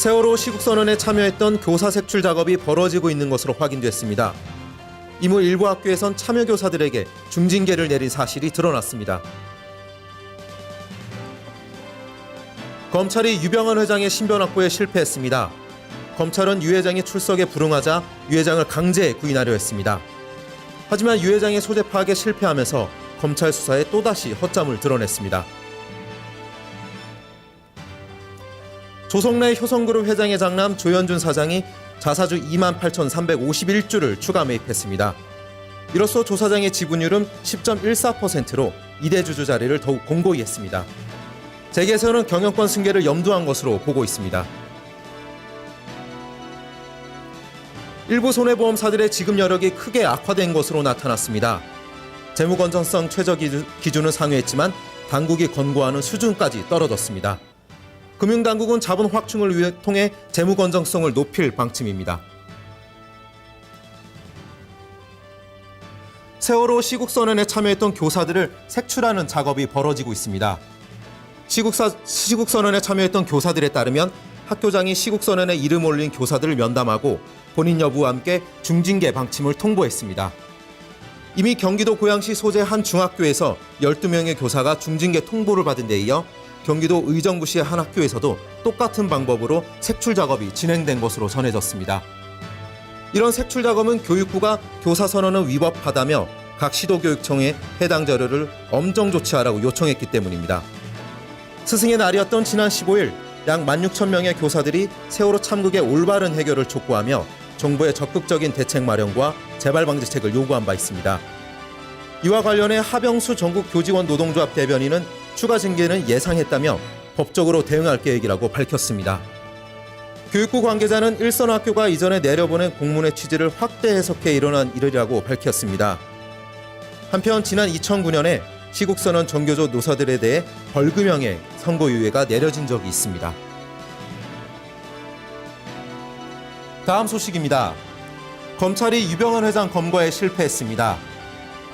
세월호 시국선언에 참여했던 교사 색출 작업이 벌어지고 있는 것으로 확인됐습니다. 이후 일부 학교에선 참여 교사들에게 중징계를 내린 사실이 드러났습니다. 검찰이 유병헌 회장의 신변 확보에 실패했습니다. 검찰은 유 회장이 출석에 불응하자 유 회장을 강제 구인하려 했습니다. 하지만 유 회장의 소재 파악에 실패하면서 검찰 수사에 또다시 허점을 드러냈습니다. 조성래 효성그룹 회장의 장남 조현준 사장이 자사주 28,351주를 추가 매입했습니다. 이로써 조 사장의 지분율은 10.14%로 이대주주 자리를 더욱 공고히 했습니다. 재계에서는 경영권 승계를 염두한 것으로 보고 있습니다. 일부 손해보험사들의 지급 여력이 크게 악화된 것으로 나타났습니다. 재무 건전성 최저 기준은 상회했지만 당국이 권고하는 수준까지 떨어졌습니다. 금융당국은 자본 확충을 통해 재무 건전성을 높일 방침입니다. 세월호 시국선언에 참여했던 교사들을 색출하는 작업이 벌어지고 있습니다. 시국선언에 참여했던 교사들에 따르면 학교장이 시국선언에 이름 올린 교사들을 면담하고 본인 여부와 함께 중징계 방침을 통보했습니다. 이미 경기도 고양시 소재 한 중학교에서 12명의 교사가 중징계 통보를 받은 데 이어 경기도 의정부시의 한 학교에서도 똑같은 방법으로 색출 작업이 진행된 것으로 전해졌습니다. 이런 색출 작업은 교육부가 교사 선언을 위법하다며 각 시도교육청에 해당 자료를 엄정 조치하라고 요청했기 때문입니다. 스승의 날이었던 지난 15일 약 16,000명의 교사들이 세월호 참극의 올바른 해결을 촉구하며 정부의 적극적인 대책 마련과 재발 방지책을 요구한 바 있습니다. 이와 관련해 하병수 전국교직원 노동조합 대변인은 추가 징계는 예상했다며 법적으로 대응할 계획이라고 밝혔습니다. 교육부 관계자는 일선 학교가 이전에 내려보낸 공문의 취지를 확대 해석해 일어난 일이라고 밝혔습니다. 한편 지난 2009년에 시국선언 전교조 노사들에 대해 벌금형의 선고유예가 내려진 적이 있습니다. 다음 소식입니다. 검찰이 유병헌 회장 검거에 실패했습니다.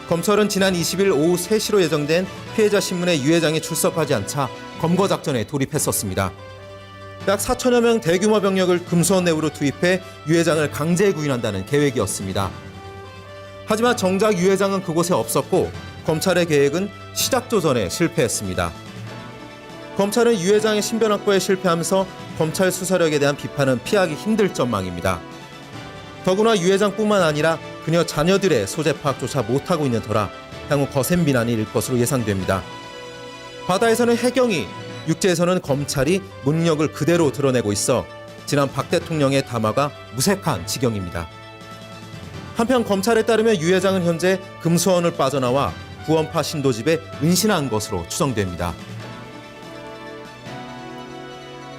검찰은 지난 20일 오후 3시로 예정된 피해자 신문에 유 회장이 출석하지 않자 검거 작전에 돌입했었습니다. 약 4천여 명 대규모 병력을 금수원 내부로 투입해 유 회장을 강제 구인한다는 계획이었습니다. 하지만 정작 유 회장은 그곳에 없었고 검찰의 계획은 시작 조전에 실패했습니다. 검찰은 유 회장의 신변 확보에 실패하면서 검찰 수사력에 대한 비판은 피하기 힘들 전망입니다. 더구나 유 회장뿐만 아니라 그녀 자녀들의 소재 파악조차 못하고 있는 터라 향후 거센 비난이 일 것으로 예상됩니다. 바다에서는 해경이, 육지에서는 검찰이 무능력을 그대로 드러내고 있어 지난 박 대통령의 담화가 무색한 지경입니다. 한편 검찰에 따르면 유 회장은 현재 금수원을 빠져나와 구원파 신도집에 은신한 것으로 추정됩니다.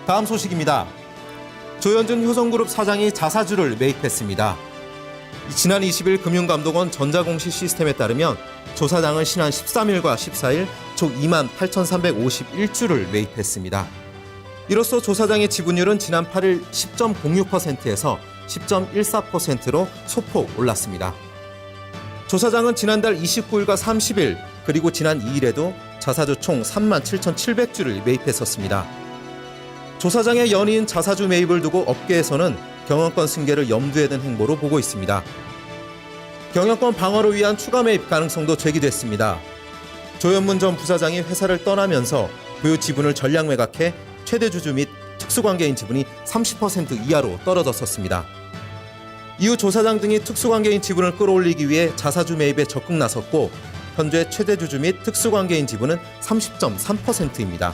다음 소식입니다. 조현준 효성그룹 사장이 자사주를 매입했습니다. 지난 20일 금융감독원 전자공시 시스템에 따르면 조 사장은 지난 13일과 14일 총 28,351주를 매입했습니다. 이로써 조 사장의 지분율은 지난 8일 10.06%에서 10.14%로 소폭 올랐습니다. 조 사장은 지난달 29일과 30일 그리고 지난 2일에도 자사주 총 37,700주를 매입했었습니다. 조 사장의 연이은 자사주 매입을 두고 업계에서는 경영권 승계를 염두에 둔 행보로 보고 있습니다. 경영권 방어를 위한 추가 매입 가능성도 제기됐습니다. 조현문 전 부사장이 회사를 떠나면서 보유 지분을 전량 매각해 최대 주주 및 특수관계인 지분이 30% 이하로 떨어졌었습니다. 이후 조 사장 등이 특수관계인 지분을 끌어올리기 위해 자사주 매입에 적극 나섰고 현재 최대 주주 및 특수관계인 지분은 30.3%입니다.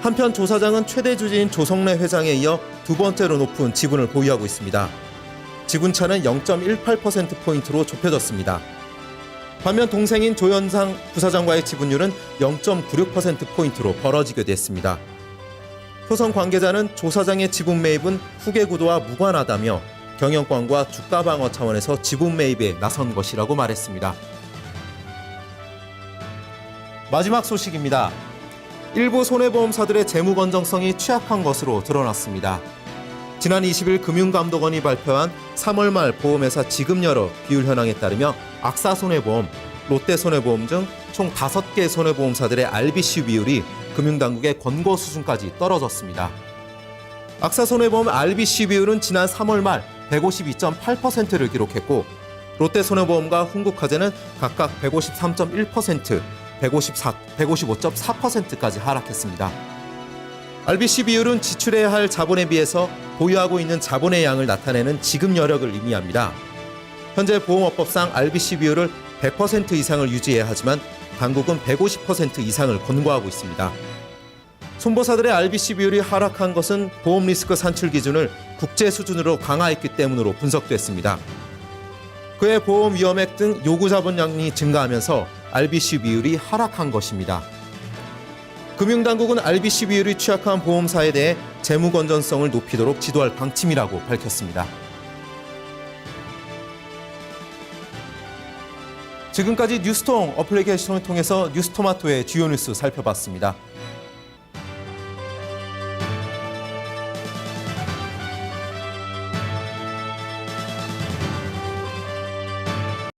한편 조 사장은 최대 주주인 조성래 회장에 이어 두 번째로 높은 지분을 보유하고 있습니다. 지분차는 0.18%포인트로 좁혀졌습니다. 반면 동생인 조현상 부사장과의 지분율은 0.96%포인트로 벌어지게 됐습니다. 효성 관계자는 조 사장의 지분 매입은 후계 구도와 무관하다며 경영권과 주가 방어 차원에서 지분 매입에 나선 것이라고 말했습니다. 마지막 소식입니다. 일부 손해보험사들의 재무 건전성이 취약한 것으로 드러났습니다. 지난 20일 금융감독원이 발표한 3월 말 보험회사 지급여력 비율 현황에 따르며 악사손해보험, 롯데손해보험 등 총 5개 손해보험사들의 RBC 비율이 금융당국의 권고 수준까지 떨어졌습니다. 악사손해보험 RBC 비율은 지난 3월 말 152.8%를 기록했고 롯데손해보험과 흥국화재는 각각 153.1%, 155.4%까지 하락했습니다. RBC 비율은 지출해야 할 자본에 비해서 보유하고 있는 자본의 양을 나타내는 지급 여력을 의미합니다. 현재 보험업법상 RBC 비율을 100% 이상을 유지해야 하지만 당국은 150% 이상을 권고하고 있습니다. 손보사들의 RBC 비율이 하락한 것은 보험 리스크 산출 기준을 국제 수준으로 강화했기 때문으로 분석됐습니다. 그의 보험 위험액 등 요구 자본량이 증가하면서 RBC 비율이 하락한 것입니다. 금융당국은 RBC 비율이 취약한 보험사에 대해 재무 건전성을 높이도록 지도할 방침이라고 밝혔습니다. 지금까지 뉴스통 어플리케이션을 통해서 뉴스토마토의 주요 뉴스 살펴봤습니다.